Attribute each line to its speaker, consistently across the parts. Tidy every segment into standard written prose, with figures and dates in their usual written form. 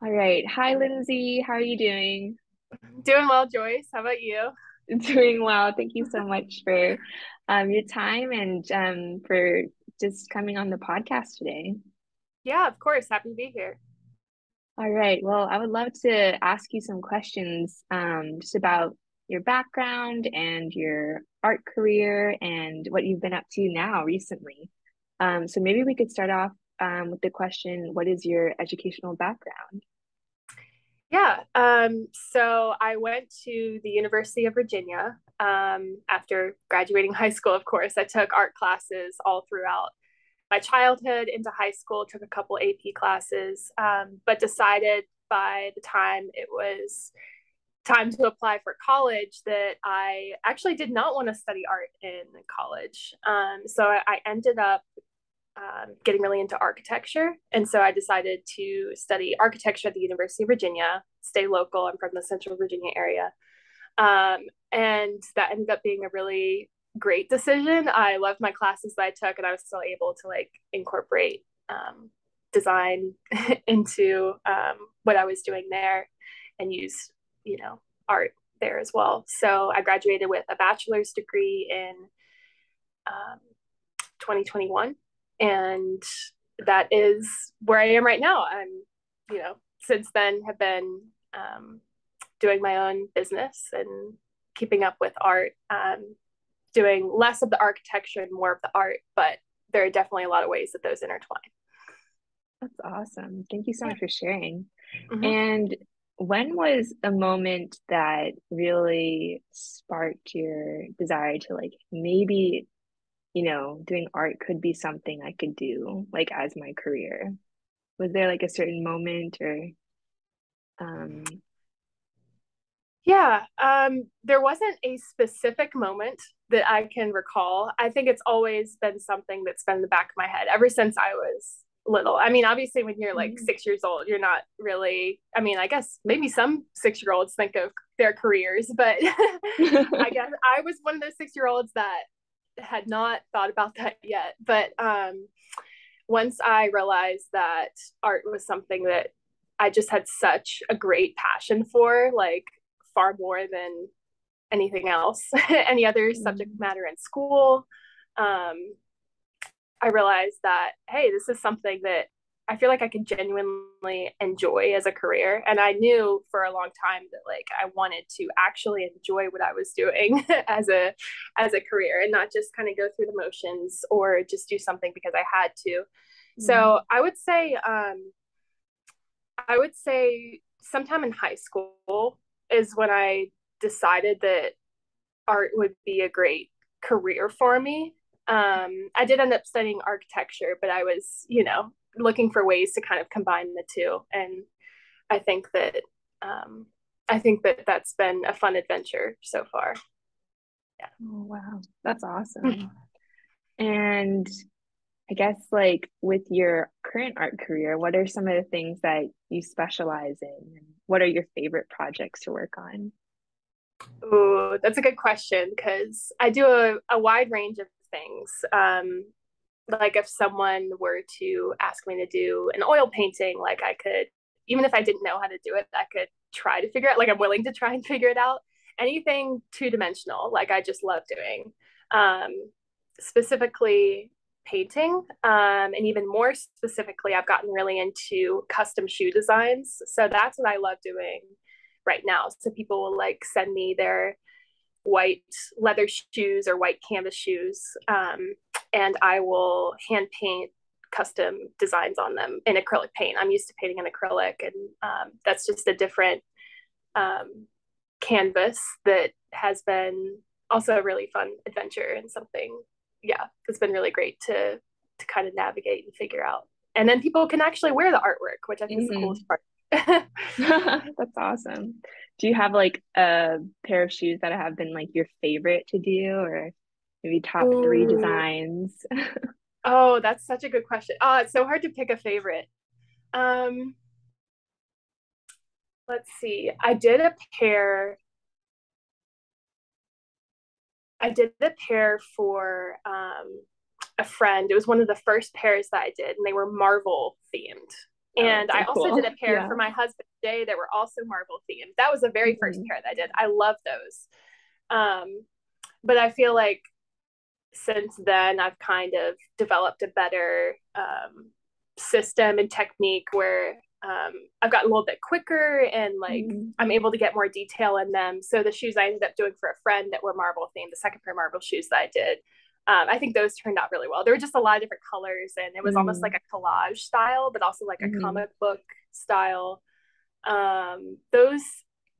Speaker 1: All right. Hi, Lindsay. How are you doing?
Speaker 2: Doing well, Joyce. How about you?
Speaker 1: Doing well. Thank you so much for your time and for just coming on the podcast today.
Speaker 2: Yeah, of course. Happy to be here.
Speaker 1: All right. Well, I would love to ask you some questions just about your background and your art career and what you've been up to now recently. So maybe we could start off with the question, what is your educational background?
Speaker 2: Yeah. So I went to the University of Virginia after graduating high school, of course. I took art classes all throughout my childhood into high school, took a couple AP classes, but decided by the time it was time to apply for college that I actually did not want to study art in college. So I ended up getting really into architecture. And so I decided to study architecture at the University of Virginia, stay local. I'm from the Central Virginia area. And that ended up being a really great decision. I loved my classes that I took, and I was still able to like incorporate design into what I was doing there and use, art there as well. So I graduated with a bachelor's degree in um, 2021, and that is where I am right now. Since then have been doing my own business and keeping up with art, doing less of the architecture and more of the art, but there are definitely a lot of ways that those intertwine.
Speaker 1: That's awesome. Thank you so
Speaker 2: Yeah.
Speaker 1: much for sharing.
Speaker 2: Mm-hmm.
Speaker 1: And when was a moment that really sparked your desire to like maybe, doing art could be something I could do like as my career? Was there like a certain moment or um
Speaker 2: Yeah, there wasn't a specific moment that I can recall. I think it's always been something that's been in the back of my head ever since I was little. I mean, obviously, when you're like
Speaker 1: Mhm.
Speaker 2: 6 years old, you're not really, I mean, I guess maybe some 6 year olds think of their careers, but I guess I was one of those 6 year olds that had not thought about that yet. But once I realized that art was something that I just had such a great passion for, like far more than anything else, any other subject
Speaker 1: Mm,
Speaker 2: matter in school. Um, I realized that, hey, this is something that I feel like I could genuinely enjoy as a career. And I knew for a long time that like I wanted to actually enjoy what I was doing as a career and not just kind of go through the motions or just do something because I had to. So
Speaker 1: mm,
Speaker 2: I would say sometime in high school is when I decided that art would be a great career for me. I did end up studying architecture, but I was, looking for ways to kind of combine the two. And I think that um, I think that that's been a fun adventure so far.
Speaker 1: oh wow, that's awesome. And I guess like with your current art career, what are some of the things that you specialize in? And what are your favorite projects to work on?
Speaker 2: Ooh, that's a good question because I do a wide range of things. Like if someone were to ask me to do an oil painting, like I could, even if I didn't know how to do it, I could try to figure it. Like I'm willing to try and figure it out. Anything two dimensional, like I just love doing. Um, Specifically painting, and even more specifically, I've gotten really into custom shoe designs. So that's what I love doing right now. So people will like send me their white leather shoes or white canvas shoes, and I will hand paint custom designs on them in acrylic paint. I'm used to painting in acrylic, and that's just a different um, canvas that has been also a really fun adventure and something, yeah, it's been really great to kind of navigate and figure out. And then people can actually wear the artwork, which I think is the coolest
Speaker 1: Hmm.
Speaker 2: part.
Speaker 1: That's awesome. Do you have like a pair of shoes that have been like your favorite to do, or maybe top three
Speaker 2: Ooh.
Speaker 1: designs?
Speaker 2: Oh, that's such a good question. Oh, it's so hard to pick a favorite. Um, let's see. I did a pair for a friend. It was one of the first pairs that I did, and they were Marvel themed.
Speaker 1: Oh,
Speaker 2: And I
Speaker 1: so
Speaker 2: also
Speaker 1: cool.
Speaker 2: did a pair
Speaker 1: Yeah.
Speaker 2: for my husband today that were also marble themed. That was the very first
Speaker 1: Mhm.
Speaker 2: pair that I did. I love those. Um, but I feel like since then I've kind of developed a better system and technique where I've gotten a little bit quicker and like
Speaker 1: Mhm.
Speaker 2: I'm able to get more detail in them. So the shoes I ended up doing for a friend that were marble themed, the second pair of marble shoes that I did, I think those turned out really well. There were just a lot of different colors and it was almost like
Speaker 1: Mhm.
Speaker 2: a collage style, but also like a
Speaker 1: Mhm.
Speaker 2: comic book style. Those,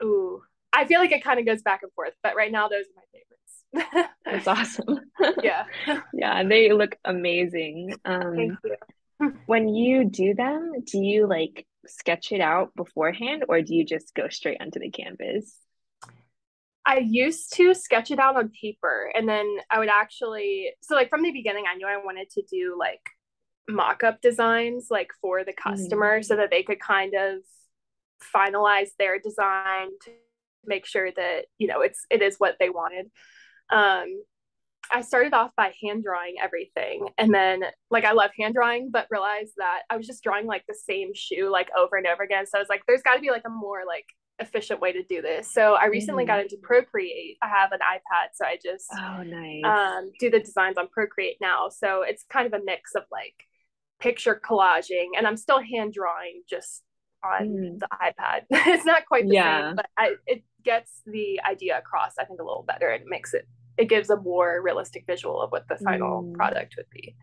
Speaker 2: ooh, I feel like it kind of goes back and forth, but right now those are my favorites.
Speaker 1: That's awesome.
Speaker 2: Yeah.
Speaker 1: Yeah, they look amazing.
Speaker 2: Thank you.
Speaker 1: When you do them, do you like sketch it out beforehand or do you just go straight onto the canvas?
Speaker 2: I used to sketch it out on paper and then I would actually, so like from the beginning, I knew I wanted to do like mock-up designs like for the
Speaker 1: Mhm.
Speaker 2: customer so that they could kind of finalize their design to make sure that, it is what they wanted. Um, I started off by hand drawing everything. And then, like, I love hand drawing, but realized that I was just drawing like the same shoe like over and over again. So I was like, there's got to be like a more like efficient way to do this. So I recently got
Speaker 1: Mhm.
Speaker 2: into Procreate. I have an iPad. So I just
Speaker 1: Oh, nice.
Speaker 2: do the designs on Procreate now. So it's kind of a mix of like picture collaging, and I'm still hand drawing just on
Speaker 1: Mhm.
Speaker 2: the iPad. It's not quite the same,
Speaker 1: Yeah.
Speaker 2: but it gets the idea across, I think, a little better and it gives a more realistic visual of what the final
Speaker 1: Mm.
Speaker 2: product would be.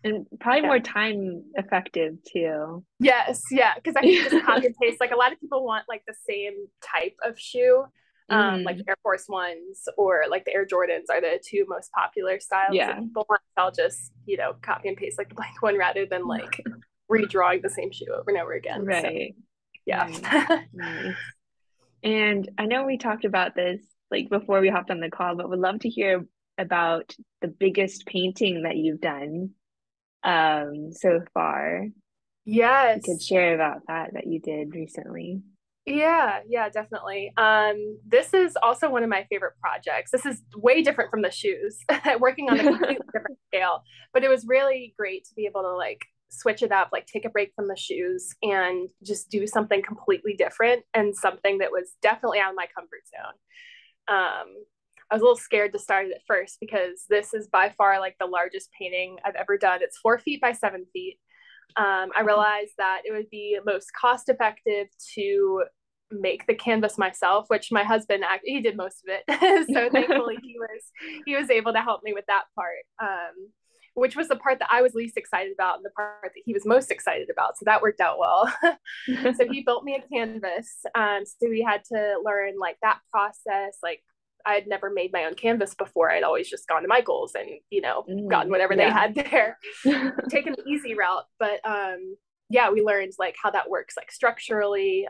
Speaker 1: And probably
Speaker 2: Yeah.
Speaker 1: more time effective too.
Speaker 2: Yes, yeah, because I can just copy and paste. Like a lot of people want like the same type of shoe, like
Speaker 1: Hmm.
Speaker 2: Air Force Ones or like the Air Jordans are the two most popular styles that
Speaker 1: Yeah.
Speaker 2: people want. I'll just copy and paste like the blank one rather than like redrawing the same shoe over and over again. So
Speaker 1: Right.
Speaker 2: yeah.
Speaker 1: Right. Nice. And I know we talked about this like before we hopped on the call, but would love to hear about the biggest painting that you've done so far. You could
Speaker 2: Yes.
Speaker 1: share about that you did recently.
Speaker 2: Yeah, definitely. This is also one of my favorite projects. This is way different from the shoes, working on a completely different scale, but it was really great to be able to like switch it up, like take a break from the shoes and just do something completely different and something that was definitely out of my comfort zone. I was a little scared to start it at first because this is by far like the largest painting I've ever done. It's 4 feet by 7 feet. I
Speaker 1: Wow.
Speaker 2: realized that it would be most cost effective to make the canvas myself, which my husband he did most of it. So thankfully he was able to help me with that part, which was the part that I was least excited about and the part that he was most excited about. So that worked out well. So he built me a canvas. So we had to learn like that process, like I had never made my own canvas before. I'd always just gone to Michael's and, gotten whatever they
Speaker 1: Yeah.
Speaker 2: had there, taken the easy route. But yeah, we learned like how that works, like structurally.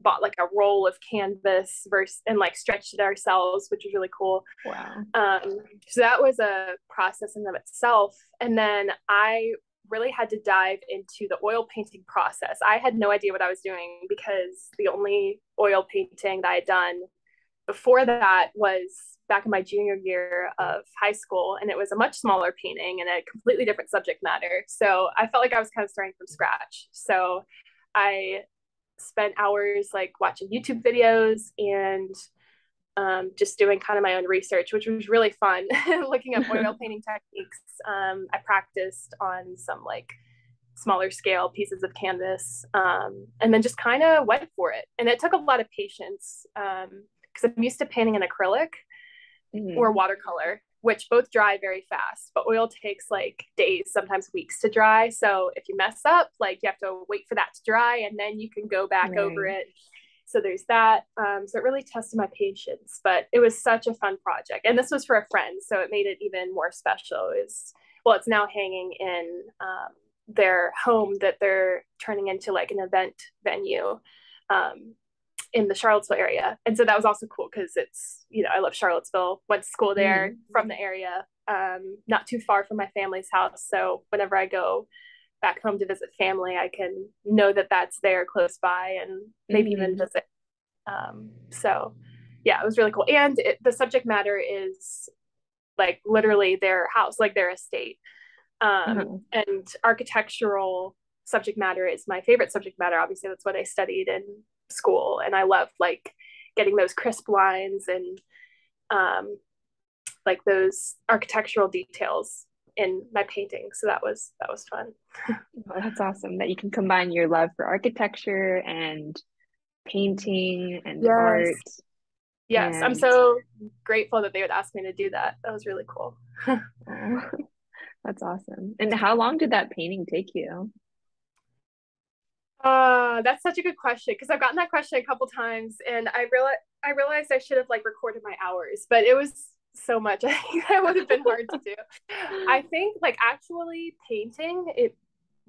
Speaker 2: Bought like a roll of canvas versus and like stretched it ourselves, which was really cool.
Speaker 1: Wow.
Speaker 2: So that was a process in of itself. And then I really had to dive into the oil painting process. I had no idea what I was doing because the only oil painting that I had done before that was back in my junior year of high school, and it was a much smaller painting and a completely different subject matter. So I felt like I was kind of starting from scratch. So I spent hours like watching YouTube videos and just doing kind of my own research, which was really fun. Looking up oil painting techniques. I practiced on some like smaller scale pieces of canvas, and then just kind of went for it. And it took a lot of patience because I'm used to painting in acrylic or
Speaker 1: Mhm.
Speaker 2: watercolor, which both dry very fast, but oil takes like days, sometimes weeks to dry. So if you mess up, like you have to wait for that to dry and then you can go back over
Speaker 1: Right.
Speaker 2: it. So there's that. So it really tested my patience, but it was such a fun project. And this was for a friend, so it made it even more special. It's now hanging in their home that they're turning into like an event venue. In the Charlottesville area. And so that was also cool because I love Charlottesville, went to school there
Speaker 1: Mhm.
Speaker 2: from the area, not too far from my family's house. So whenever I go back home to visit family, I can know that that's there close by and maybe even
Speaker 1: Mhm.
Speaker 2: visit. So yeah, it was really cool. And the subject matter is like literally their house, like their estate,
Speaker 1: Uh-huh.
Speaker 2: and architectural subject matter is my favorite subject matter. Obviously, that's what I studied in school, and I love like getting those crisp lines and like those architectural details in my painting. So that was fun.
Speaker 1: Well, that's awesome that you can combine your love for architecture and painting and
Speaker 2: Yes.
Speaker 1: art.
Speaker 2: Yes, I'm
Speaker 1: And
Speaker 2: so grateful that they would ask me to do that. That was really cool.
Speaker 1: oh, that's awesome. And how long did that painting take you?
Speaker 2: That's such a good question because I've gotten that question a couple times, and I realized I should have like recorded my hours, but it was so much. I think that would have been hard to do. I think like actually painting, it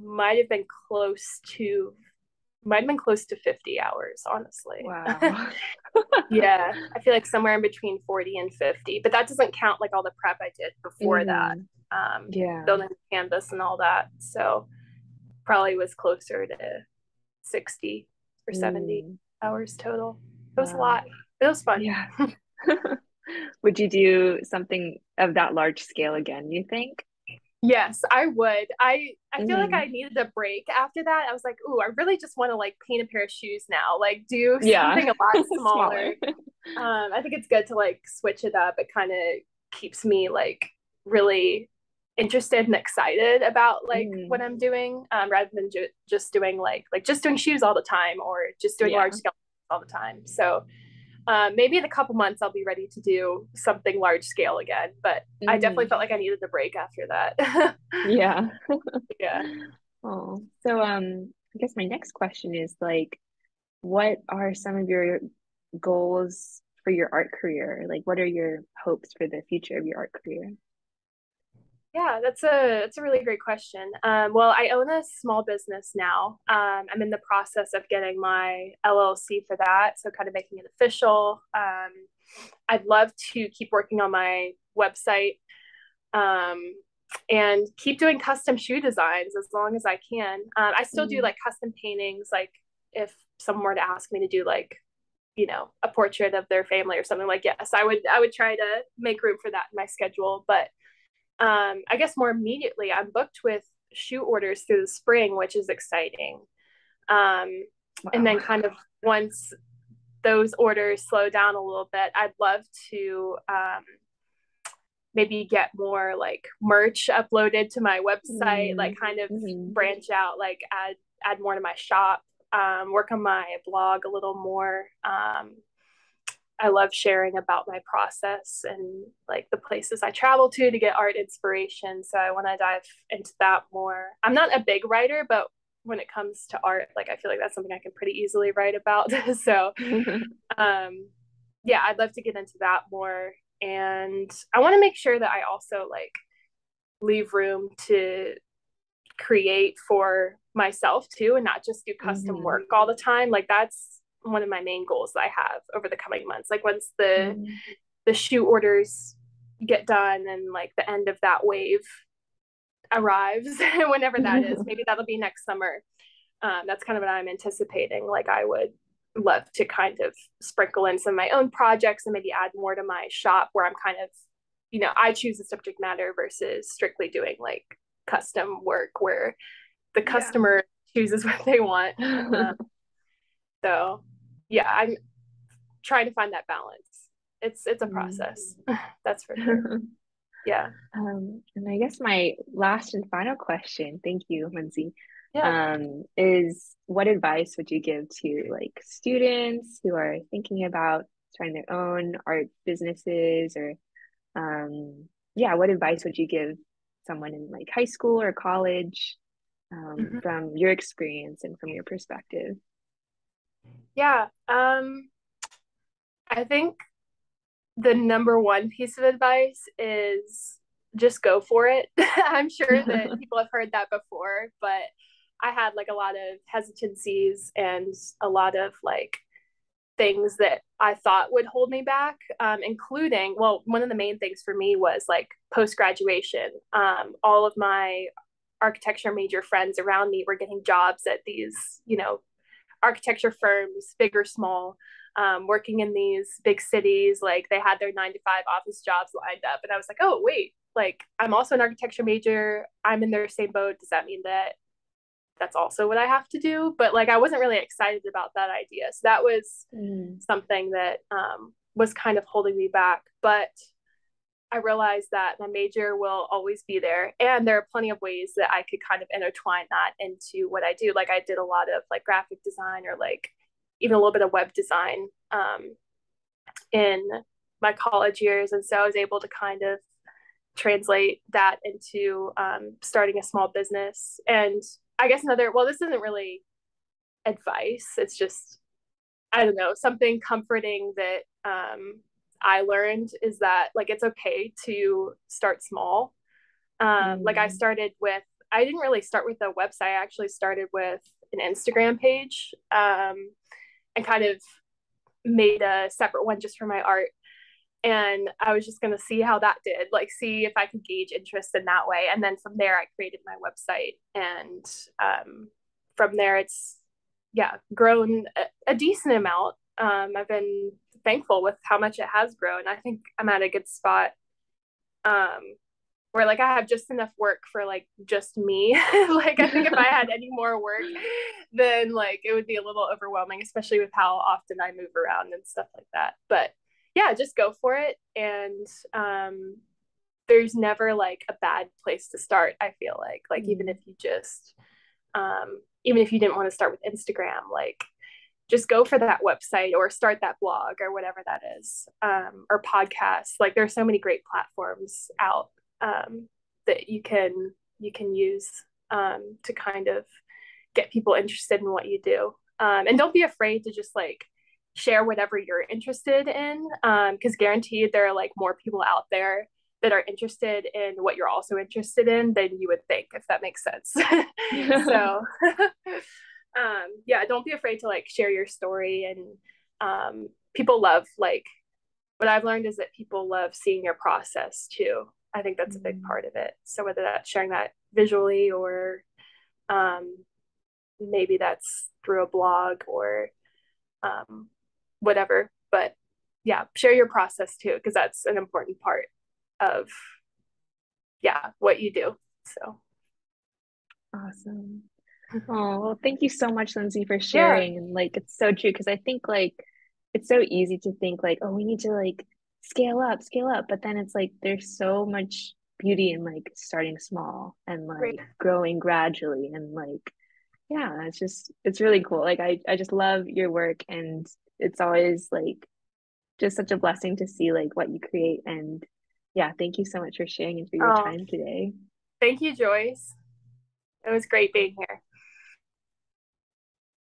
Speaker 2: might have been close to might have been close to 50 hours, honestly.
Speaker 1: Wow.
Speaker 2: Yeah, I feel like somewhere in between 40 and 50, but that doesn't count like all the prep I did before that,
Speaker 1: Hmm. Yeah.
Speaker 2: building the canvas and all that. So probably was closer to 60 or 70
Speaker 1: Mm.
Speaker 2: hours total. It was a
Speaker 1: Wow.
Speaker 2: lot. It was fun.
Speaker 1: Yeah. Would you do something of that large scale again, you think?
Speaker 2: Yes, I would. I feel like I
Speaker 1: Hmm.
Speaker 2: needed a break after that. I was like, "Ooh, I really just want to like paint a pair of shoes now. Like do
Speaker 1: Yeah.
Speaker 2: something a lot
Speaker 1: Smaller.
Speaker 2: smaller." I think it's good to like switch it up. It kind of keeps me like really interested and excited about like what
Speaker 1: Hmm.
Speaker 2: I'm doing, rather than just doing like just doing shoes all the time or just doing large
Speaker 1: Yeah.
Speaker 2: scale all the time. So maybe in a couple months I'll be ready to do something large scale again. But I definitely
Speaker 1: Hmm.
Speaker 2: felt like I needed a break after that.
Speaker 1: Yeah.
Speaker 2: Yeah.
Speaker 1: Oh, so I guess my next question is like, what are some of your goals for your art career? Like, what are your hopes for the future of your art career?
Speaker 2: Yeah, that's a really great question. Well, I own a small business now. I'm in the process of getting my LLC for that, so kind of making it official. I'd love to keep working on my website, um, and keep doing custom shoe designs as long as I can. I still do
Speaker 1: Mm.
Speaker 2: like custom paintings, like if someone were to ask me to do like a portrait of their family or something, like yes, I would try to make room for that in my schedule. But I guess more immediately, I'm booked with shoe orders through the spring, which is exciting. Um, and
Speaker 1: Wow.
Speaker 2: then kind of once those orders slow down a little bit, I'd love to maybe get more like merch uploaded to my website, like
Speaker 1: Mm.
Speaker 2: kind of
Speaker 1: Hmm.
Speaker 2: branch out, like add more to my shop, work on my blog a little more. I love sharing about my process and like the places I travel to get art inspiration. So I want to dive into that more. I'm not a big writer, but when it comes to art, like I feel like that's something I can pretty easily write about. So um, yeah, I'd love to get into that more. And I want to make sure that I also like leave room to create for myself too and not just do custom
Speaker 1: Hmm.
Speaker 2: work all the time. Like that's one of my main goals that I have over the coming months. Like once the shoe orders get done and like the end of that wave arrives, whenever that is, maybe that'll be next summer. That's kind of what I'm anticipating. Like I would love to kind of sprinkle in some of my own projects and maybe add more to my shop where I'm kind of, I choose the subject matter versus strictly doing like custom work where the
Speaker 1: Yeah.
Speaker 2: customer chooses what they want. So yeah, I'm trying to find that balance. It's a
Speaker 1: Mm.
Speaker 2: process. That's for sure. Yeah.
Speaker 1: And I guess my last and final question, thank you, Lindsay,
Speaker 2: Yeah.
Speaker 1: is what advice would you give to like students who are thinking about starting their own art businesses or yeah, what advice would you give someone in like high school or college
Speaker 2: Mhm.
Speaker 1: from your experience and from your perspective?
Speaker 2: Yeah. I think the number one piece of advice is just go for it. I'm sure that people have heard that before, but I had like a lot of hesitancies and a lot of like things that I thought would hold me back, including, well, one of the main things for me was like post graduation. All of my architecture major friends around me were getting jobs at these, architecture firms, big or small, working in these big cities. Like they had their 9 to 5 office jobs lined up. And I was like, oh, wait, like I'm also an architecture major. I'm in their same boat. Does that mean that that's also what I have to do. But like I wasn't really excited about that idea. So that was
Speaker 1: Mm,
Speaker 2: something that was kind of holding me back. But I realized that my major will always be there. And there are plenty of ways that I could kind of intertwine that into what I do. Like I did a lot of like graphic design or like even a little bit of web design in my college years. And so I was able to kind of translate that into starting a small business. And I guess well, this isn't really advice. It's just, I don't know, something comforting that I learned is that like it's okay to start small. Like
Speaker 1: mm,
Speaker 2: I didn't really start with a website. I actually started with an Instagram page and kind of made a separate one just for my art. And I was just going to see how that did, like see if I could gauge interest in that way. And then from there, I created my website. And from there, it's, yeah, grown a decent amount. I've been thankful with how much it has grown. I think I'm at a good spot um, where like I have just enough work for like just me. Like I think if I had any more work, then like it would be a little overwhelming, especially with how often I move around and stuff like that. But yeah, just go for it. And there's never like a bad place to start. I feel like even if
Speaker 1: mm.
Speaker 2: you just even if you didn't want to start with Instagram, like just go for that website or start that blog or whatever that is, or podcast. Like there's so many great platforms out that you can use to kind of get people interested in what you do. And don't be afraid to just like share whatever you're interested in, because guaranteed there are like more people out there that are interested in what you're also interested in than you would think, if that makes sense. So yeah, don't be afraid to like share your story. And people love like what I've learned is that people love seeing your process too. I think that's a big
Speaker 1: Mm.
Speaker 2: part of it. So whether that's sharing that visually or um, maybe that's through a blog or um, whatever. But yeah, share your process too, because that's an important part of, yeah, what you do. So
Speaker 1: Awesome. Oh, well, thank you so much, Lindsay, for
Speaker 2: yeah,
Speaker 1: sharing. And like, it's so true because I think like it's so easy to think like, oh, we need to like scale up. But then it's like there's so much beauty in like starting small and
Speaker 2: right.
Speaker 1: like growing gradually. And like, yeah, it's really cool. Like, I just love your work and it's always like just such a blessing to see like what you create. And yeah, thank you so much for sharing and for your
Speaker 2: Oh,
Speaker 1: time today.
Speaker 2: thank you, Joyce. It was great being here.